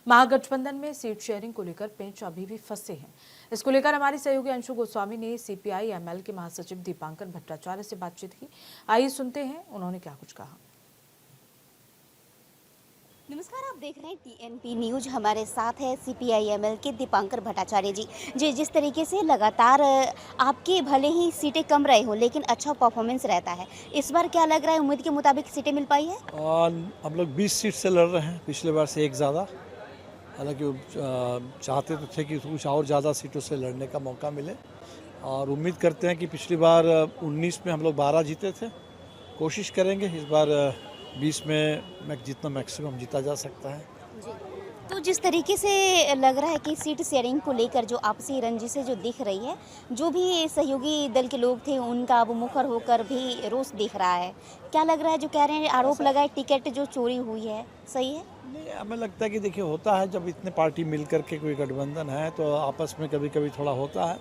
महागठबंधन में seat sharing को लेकर पेंच अभी भी फंसे हैं। इसको लेकर हमारी सहयोगी अंशु गोस्वामी ने सीपीआई एमएल के महासचिव दीपांकर भट्टाचार्य से बातचीत की। आइए सुनते हैं उन्होंने क्या कुछ कहा। नमस्कार, आप देख रहे हैं टीएनपी न्यूज। हमारे साथ है सीपीआई एमएल के दीपांकर भट्टाचार्य जी। जिस तरीके से लगातार आपके भले ही सीटें कम रहे हो लेकिन अच्छा परफॉर्मेंस रहता है, इस बार क्या लग रहा है, उम्मीद के मुताबिक सीटें मिल पाई है? हम लोग 20 सीट से लड़ रहे हैं, पिछले बार से एक ज़्यादा। हालांकि चाहते तो थे कि कुछ और ज़्यादा सीटों से लड़ने का मौका मिले और उम्मीद करते हैं कि पिछली बार 19 में हम लोग 12 जीते थे। कोशिश करेंगे इस बार 20 में जितना मैक्सिमम जीता जा सकता है जी। तो जिस तरीके से लग रहा है कि सीट शेयरिंग को लेकर जो आपसी रंजिशें जो दिख रही है, जो भी सहयोगी दल के लोग थे उनका अब मुखर होकर भी रोष दिख रहा है, क्या लग रहा है? जो कह रहे हैं, आरोप लगाए टिकट जो चोरी हुई है, सही है? नहीं, हमें लगता है कि देखिए होता है जब इतने पार्टी मिल करके कोई गठबंधन है तो आपस में कभी कभी थोड़ा होता है।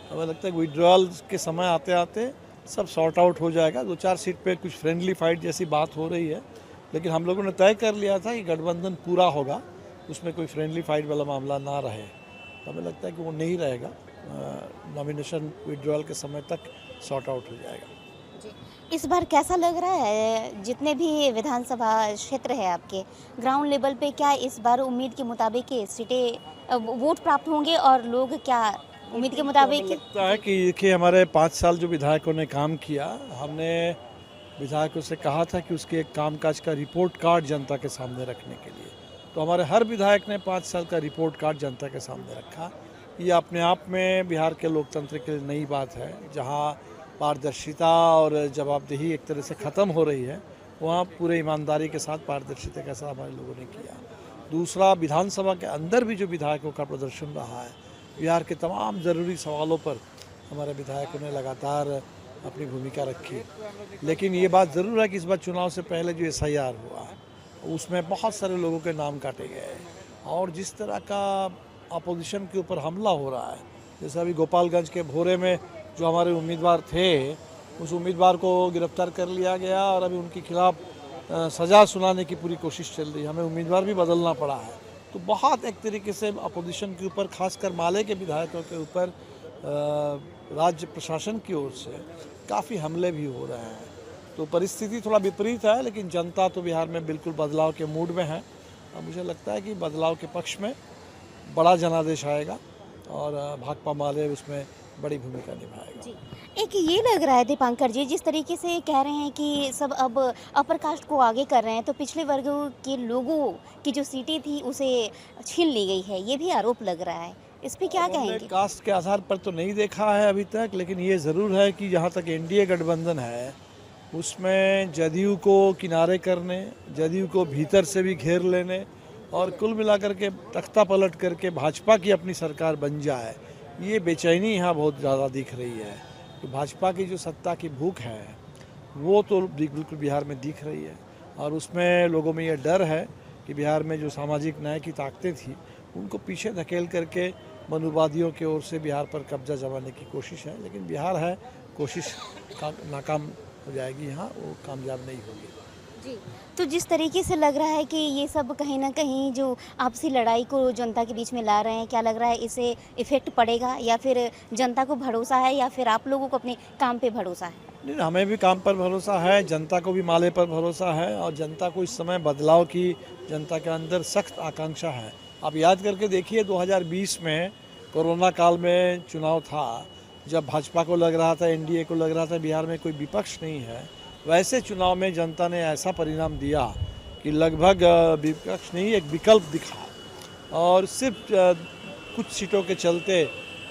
हमें लगता है विड्रॉल के समय आते आते सब सॉर्ट आउट हो जाएगा। 2-4 सीट पे कुछ फ्रेंडली फाइट जैसी बात हो रही है, लेकिन हम लोगों ने तय कर लिया था कि गठबंधन पूरा होगा, उसमें कोई फ्रेंडली फाइट वाला मामला ना रहे। तो हमें लगता है कि वो नहीं रहेगा। नॉमिनेशन विड्रॉल के समय तक सॉर्ट आउट हो जाएगा। इस बार कैसा लग रहा है, जितने भी विधानसभा क्षेत्र है आपके ग्राउंड लेवल पे, क्या इस बार उम्मीद के मुताबिक सीटें वोट प्राप्त होंगे और लोग क्या उम्मीद के मुताबिक? लगता है कि देखिए हमारे 5 साल जो विधायकों ने काम किया, हमने विधायकों से कहा था कि उसके एक कामकाज का रिपोर्ट कार्ड जनता के सामने रखने के लिए, तो हमारे हर विधायक ने 5 साल का रिपोर्ट कार्ड जनता के सामने रखा। ये अपने आप में बिहार के लोकतंत्र के लिए नई बात है। जहाँ पारदर्शिता और जवाबदेही एक तरह से ख़त्म हो रही है, वहाँ पूरे ईमानदारी के साथ पारदर्शिता के साथ हमारे लोगों ने किया। दूसरा, विधानसभा के अंदर भी जो विधायकों का प्रदर्शन रहा है, बिहार के तमाम ज़रूरी सवालों पर हमारे विधायकों ने लगातार अपनी भूमिका रखी। लेकिन ये बात ज़रूर है कि इस बार चुनाव से पहले जो SIR हुआ उसमें बहुत सारे लोगों के नाम काटे गए और जिस तरह का अपोजिशन के ऊपर हमला हो रहा है, जैसे अभी गोपालगंज के भोरे में जो हमारे उम्मीदवार थे, उस उम्मीदवार को गिरफ्तार कर लिया गया और अभी उनके खिलाफ सज़ा सुनाने की पूरी कोशिश चल रही है। हमें उम्मीदवार भी बदलना पड़ा है। तो बहुत एक तरीके से अपोजिशन के ऊपर, खासकर माले के विधायकों के ऊपर राज्य प्रशासन की ओर से काफ़ी हमले भी हो रहे हैं। तो परिस्थिति थोड़ा विपरीत है, लेकिन जनता तो बिहार में बिल्कुल बदलाव के मूड में है और मुझे लगता है कि बदलाव के पक्ष में बड़ा जनादेश आएगा और भाकपा माले उसमें बड़ी भूमिका निभाएगा। जी। एक ये लग रहा है दीपांकर जी, जिस तरीके से कह रहे हैं कि सब अब अपर कास्ट को आगे कर रहे हैं, तो पिछले वर्गों के लोगों की जो सीटें थी उसे छीन ली गई है, ये भी आरोप लग रहा है। इस पे क्या कहेंगे? कास्ट के आधार पर तो नहीं देखा है अभी तक, लेकिन ये ज़रूर है कि जहाँ तक NDA गठबंधन है उसमें जदयू को किनारे करने, जदयू को भीतर से भी घेर लेने और कुल मिलाकर के तख्ता पलट करके भाजपा की अपनी सरकार बन जाए, ये बेचैनी यहाँ बहुत ज़्यादा दिख रही है। तो भाजपा की जो सत्ता की भूख है वो तो बिल्कुल बिहार में दिख रही है और उसमें लोगों में ये डर है कि बिहार में जो सामाजिक न्याय की ताकतें थी उनको पीछे धकेल करके मनुवादियों की ओर से बिहार पर कब्जा जमाने की कोशिश है। लेकिन बिहार है, कोशिश नाकाम हो जाएगी, यहाँ वो कामयाब नहीं होगी। जी। तो जिस तरीके से लग रहा है कि ये सब कहीं ना कहीं जो आपसी लड़ाई को जनता के बीच में ला रहे हैं, क्या लग रहा है इससे इफेक्ट पड़ेगा, या फिर जनता को भरोसा है, या फिर आप लोगों को अपने काम पे भरोसा है? नहीं, हमें भी काम पर भरोसा है, जनता को भी माले पर भरोसा है और जनता को इस समय बदलाव की जनता के अंदर सख्त आकांक्षा है। आप याद करके देखिए 2020 में कोरोना काल में चुनाव था, जब भाजपा को लग रहा था, NDA को लग रहा था बिहार में कोई विपक्ष नहीं है, वैसे चुनाव में जनता ने ऐसा परिणाम दिया कि लगभग विपक्ष नहीं, एक विकल्प दिखा और सिर्फ कुछ सीटों के चलते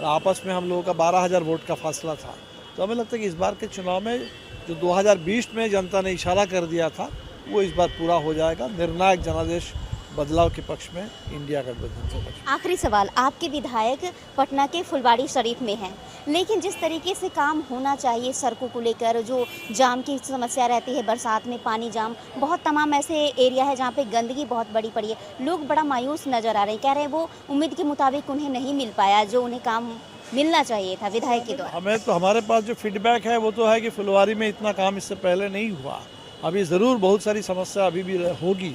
आपस में हम लोगों का 12,000 वोट का फासला था। तो हमें लगता है कि इस बार के चुनाव में जो 2020 में जनता ने इशारा कर दिया था वो इस बार पूरा हो जाएगा। निर्णायक जनादेश बदलाव के पक्ष में, इंडिया गठबंधन के पक्ष में। आखिरी सवाल, आपके विधायक पटना के फुलवाड़ी शरीफ में हैं, लेकिन जिस तरीके से काम होना चाहिए सड़कों को लेकर, जो जाम की समस्या रहती है, बरसात में पानी जाम, बहुत तमाम ऐसे एरिया है जहाँ पे गंदगी बहुत बड़ी पड़ी है, लोग बड़ा मायूस नज़र आ रहे हैं, कह रहे हैं वो उम्मीद के मुताबिक उन्हें नहीं मिल पाया जो उन्हें काम मिलना चाहिए था विधायक के द्वारा। हमें तो, हमारे पास जो फीडबैक है वो तो है कि फुलवारी में इतना काम इससे पहले नहीं हुआ। अभी ज़रूर बहुत सारी समस्या अभी भी होगी,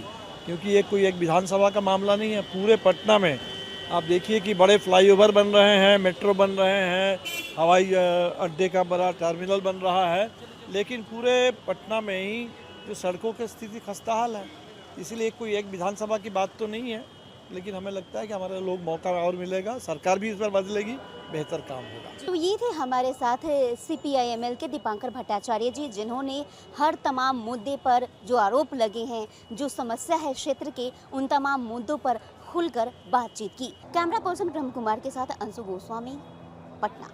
क्योंकि ये कोई एक विधानसभा का मामला नहीं है। पूरे पटना में आप देखिए कि बड़े फ्लाईओवर बन रहे हैं, मेट्रो बन रहे हैं, हवाई अड्डे का बड़ा टर्मिनल बन रहा है, लेकिन पूरे पटना में ही जो सड़कों की स्थिति खस्ताहाल है। इसीलिए कोई एक विधानसभा की बात तो नहीं है, लेकिन हमें लगता है कि हमारे लोग मौका और मिलेगा, सरकार भी इस पर बदलेगी, बेहतर काम होगा। तो ये थे हमारे साथ CPI-ML के दीपांकर भट्टाचार्य जी, जिन्होंने हर तमाम मुद्दे पर जो आरोप लगे हैं, जो समस्या है क्षेत्र के, उन तमाम मुद्दों पर खुलकर बातचीत की। कैमरा पर्सन ब्रह्म कुमार के साथ अंशु गोस्वामी, पटना।